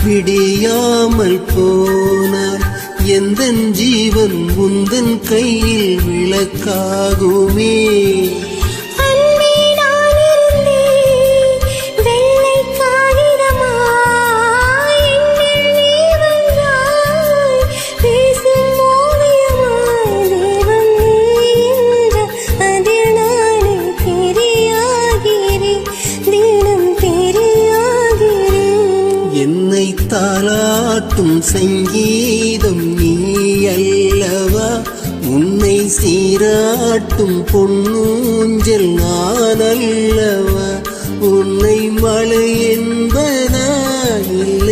விடியாமல் போனால் எந்தன் ஜீவன் உந்தன் கையில் விளக்காகுமே. என்னை தாலாட்டும் சங்கீதம் நீ அல்லவா, உன்னை சீராட்டும் பொன்னூஞ்சல் நான் அல்லவா, உன்னை மழை